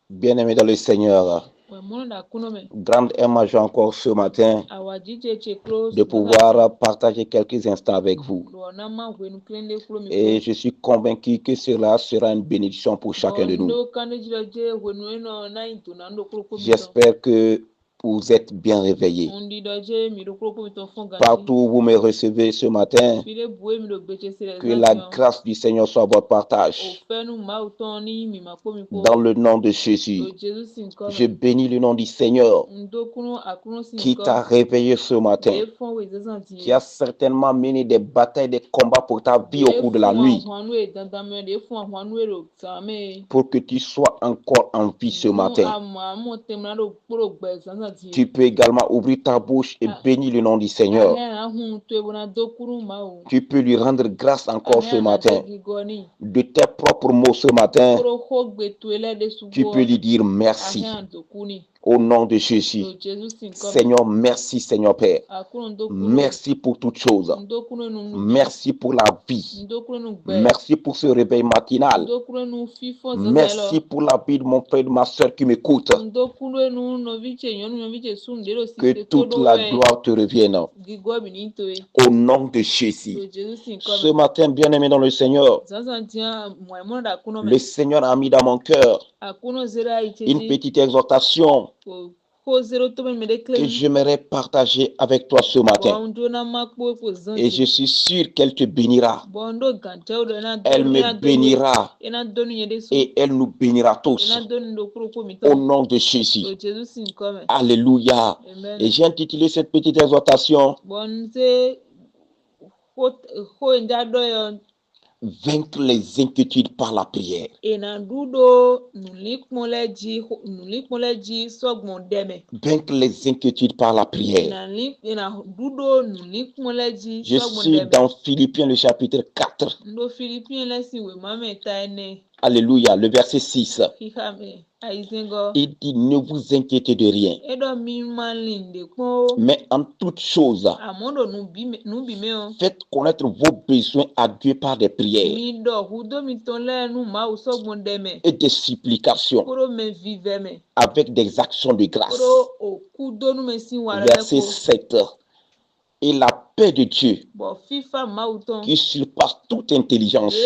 Bien-aimé dans le Seigneur, grande est ma joie encore ce matin de pouvoir partager quelques instants avec vous. Et je suis convaincu que cela sera une bénédiction pour chacun de nous. J'espère que vous êtes bien réveillés. Partout où vous me recevez ce matin, que la grâce du Seigneur soit votre partage. Dans le nom de Jésus, je bénis le nom du Seigneur qui t'a réveillé ce matin, qui a certainement mené des batailles, des combats pour ta vie au cours de la nuit, pour que tu sois encore en vie ce matin. Tu peux également ouvrir ta bouche et bénir le nom du Seigneur. Tu peux lui rendre grâce encore ce matin. De tes propres mots ce matin, tu peux lui dire merci. Au nom de Jésus. Seigneur, merci Seigneur Père. Merci pour toutes choses. Merci pour la vie. Merci pour ce réveil matinal. Merci pour la vie de mon frère et de ma soeur qui m'écoutent. Que toute la gloire te revienne. Au nom de Jésus. Ce matin, bien-aimé dans le Seigneur, le Seigneur a mis dans mon cœur une petite exhortation que j'aimerais partager avec toi ce matin. Et je suis sûr qu'elle te bénira. Elle me bénira et elle nous bénira tous. Au nom de Jésus. Alléluia. Et j'ai intitulé cette petite exhortation Vaincre les inquiétudes par la prière. Vaincre les inquiétudes par la prière. Je suis dans Philippiens le chapitre 4. Alléluia, le verset 6. Il dit, ne vous inquiétez de rien, mais en toute chose, faites connaître vos besoins à Dieu par des prières et des supplications avec des actions de grâce. Verset 7. Et la paix de Dieu, qui surpasse toute intelligence,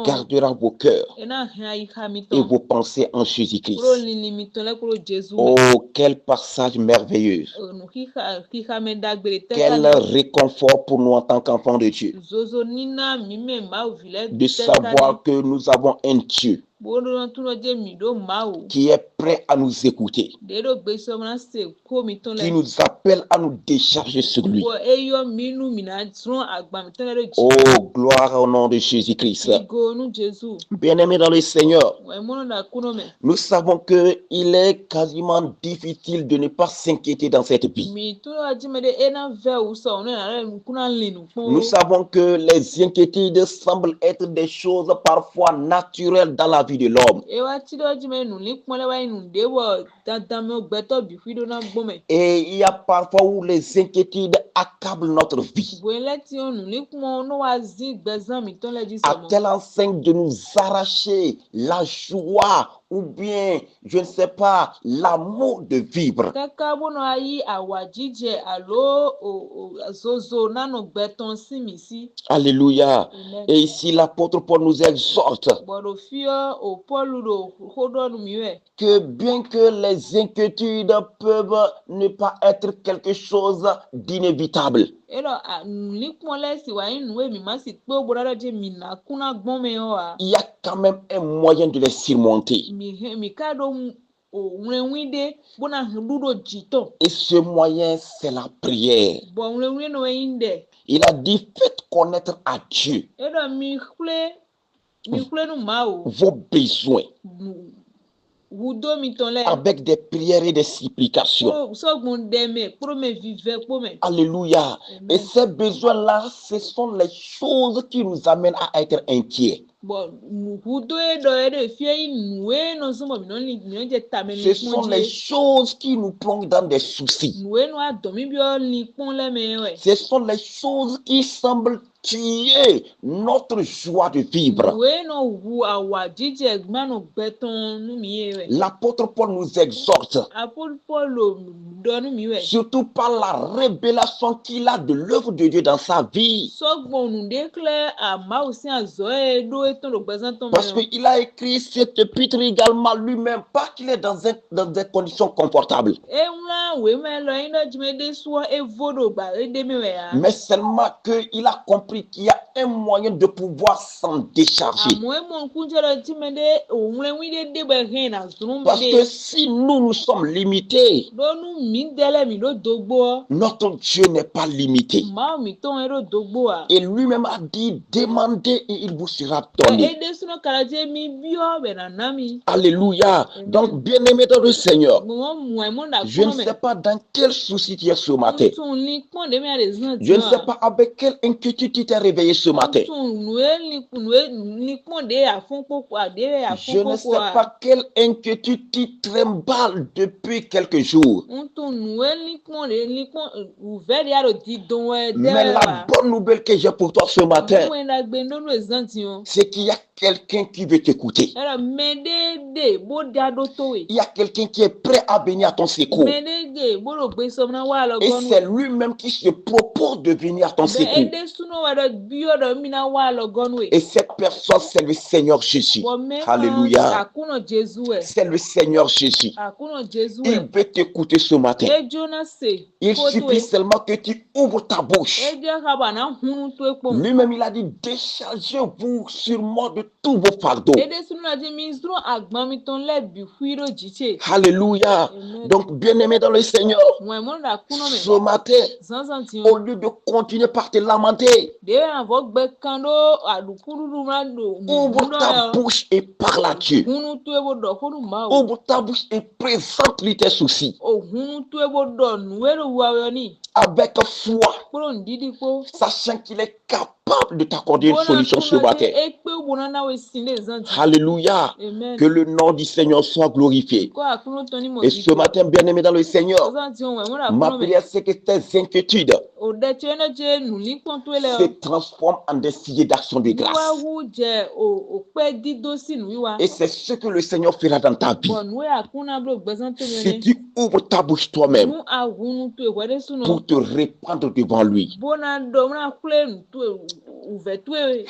gardera vos cœurs et vos pensées en Jésus-Christ. Oh, quel passage merveilleux! Quel réconfort pour nous en tant qu'enfants de Dieu, de savoir que nous avons un Dieu qui est prêt à nous écouter, qui nous appelle à nous décharger sur lui. Oh, gloire au nom de Jésus-Christ. Bien-aimés dans le Seigneur, nous savons qu'il est quasiment difficile de ne pas s'inquiéter dans cette vie. Nous savons que les inquiétudes semblent être des choses parfois naturelles dans la vie de l'homme. Et il y a parfois où les inquiétudes accablent notre vie, à telle enseigne de nous arracher la joie ou bien, je ne sais pas, l'amour de vivre. Alléluia. Et ici, l'apôtre Paul nous exhorte que bien que les inquiétudes peuvent ne pas être quelque chose d'inévitable, il y a quand même un moyen de les surmonter. Et ce moyen, c'est la prière. Il a dit, faites connaître à Dieu vos besoins avec des prières et des supplications. Alléluia. Et ces besoins-là, ce sont les choses qui nous amènent à être inquiets. Ce sont les choses qui nous plongent dans des soucis. Ce sont les choses qui semblent Tu es notre joie de vivre. L'apôtre Paul nous exhorte, surtout par la révélation qu'il a de l'œuvre de Dieu dans sa vie. Parce qu'il a écrit cette épître également lui-même, pas qu'il est dans des conditions confortables. Mais seulement qu'il a compris qu'il y a un moyen de pouvoir s'en décharger. Parce que si nous sommes limités, notre Dieu n'est pas limité. Et lui-même a dit, demandez et il vous sera donné. Alléluia. Donc, bien-aimé dans le Seigneur, je ne sais pas dans quel souci tu es ce matin. Je ne sais pas avec quelle inquiétude tu t'es réveillé ce matin. Je ne sais pas quelle inquiétude tu trimballes depuis quelques jours. Mais la bonne nouvelle que j'ai pour toi ce matin, c'est qu'il y a quelqu'un qui veut t'écouter. Il y a quelqu'un qui est prêt à venir à ton secours. Et c'est lui-même qui se propose de venir à ton secours. Et cette personne, c'est le Seigneur Jésus. Alléluia. C'est le Seigneur Jésus. Il veut t'écouter ce matin. Il suffit seulement que tu ouvres ta bouche. Lui-même, il a dit, déchargez-vous sur moi de tous vos fardeaux. Alléluia. Donc, bien-aimé dans le Seigneur, ce matin, au lieu de continuer par te lamenter, ouvre ta bouche et parle à Dieu. Ouvre ta bouche et présente-lui tes soucis. Avec foi, sachant qu'il est capable de t'accorder une solution ce matin. Alléluia. Que le nom du Seigneur soit glorifié. Et ce matin, bien-aimé dans le Seigneur, ma prière, c'est que tes inquiétudes se transforment en des sillets d'action de grâce. Et c'est ce que le Seigneur fera dans ta vie. Si tu ouvres ta bouche toi-même pour te répandre devant lui.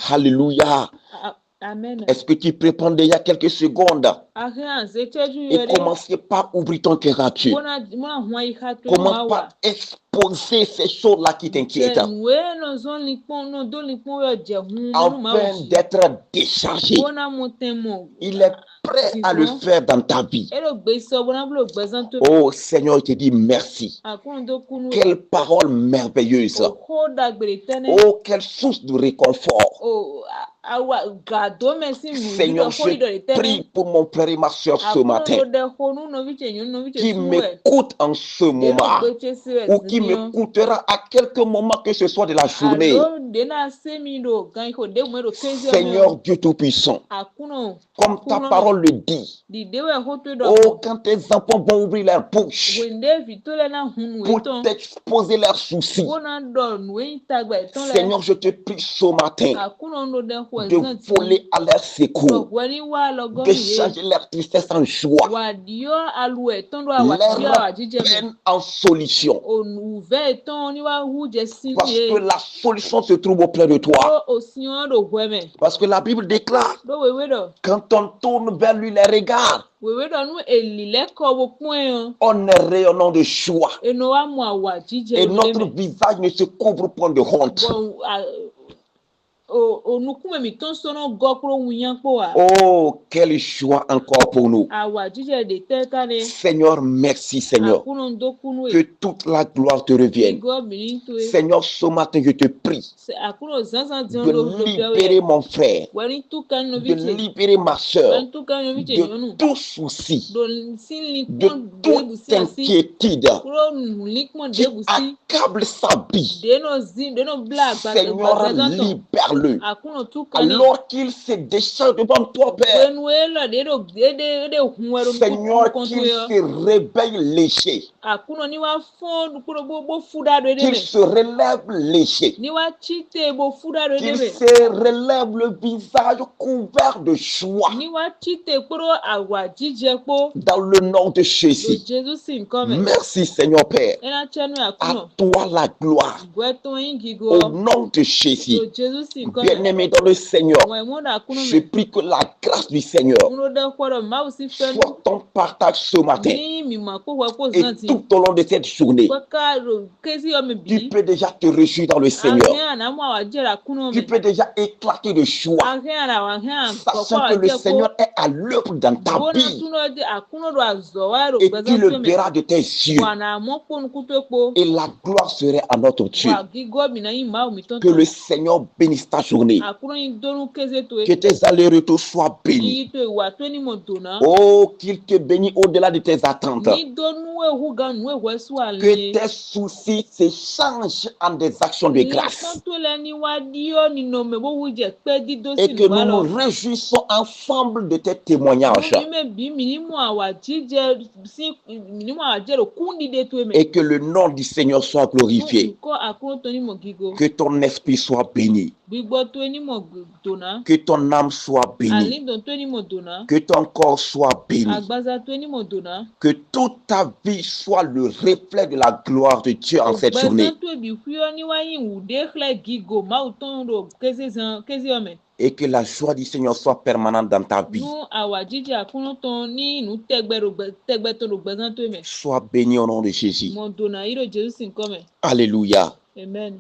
Alléluia. Amen. Est-ce que tu peux prendre déjà quelques secondes et commencer par ouvrir ton cœur à Dieu? Commence par exposer ces choses-là qui t'inquiètent afin d'être déchargé. Il est prêt à le faire dans ta vie. Oh Seigneur, je te dis merci. Quelle parole merveilleuse. Oh, quelle source de réconfort. Seigneur, je prie pour mon frère et ma soeur ce matin qui m'écoute en ce moment ou qui m'écoutera à quelque moment que ce soit de la journée. Seigneur Dieu Tout-Puissant, comme ta parole le dit, oh, quand tes enfants vont ouvrir leur bouche pour t'exposer leurs soucis, Seigneur, je te prie ce matin de voler à leur secours, de changer leur tristesse en joie, leur peine en solution. Parce que la solution se trouve auprès de toi. Parce que la Bible déclare, quand on tourne vers lui les regards, on est rayonnant de joie. Et notre visage ne se couvre point de honte. Oh, quelle joie encore pour nous. Seigneur, merci Seigneur. Que toute la gloire te revienne. Seigneur, ce matin, je te prie de libérer mon frère, de libérer ma soeur de tout souci, de toute inquiétude qui accable sa vie. Seigneur, libère devant-le, alors qu'il se décharge devant toi, Père. Seigneur, qu'il se réveille léger, qu'il se relève léger, qu'il se relève le visage couvert de joie. Dans le nom de Jésus. Merci Seigneur Père. À toi la gloire. Au nom de Jésus. Bien-aimé dans le Seigneur, je prie que la grâce du Seigneur soit ton partage ce matin et tout au long de cette journée. Tu peux déjà te réjouir dans le Seigneur. Tu peux déjà éclater de joie, sachant que le Seigneur est à l'œuvre dans ta vie et tu le verras de tes yeux. Et la gloire serait à notre Dieu. Que le Seigneur bénisse ta journée. Que tes allers-retours soient bénis. Oh, qu'il te bénisse au-delà de tes attentes. Que tes soucis se changent en des actions de grâce. Et que nous nous réjouissons ensemble de tes témoignages. Et que le nom du Seigneur soit glorifié. Que ton esprit soit béni. Que ton âme soit bénie. Que ton corps soit béni. Que toute ta vie soit le reflet de la gloire de Dieu en cette journée. Et que la joie du Seigneur soit permanente dans ta vie. Sois béni au nom de Jésus. Alléluia. Amen.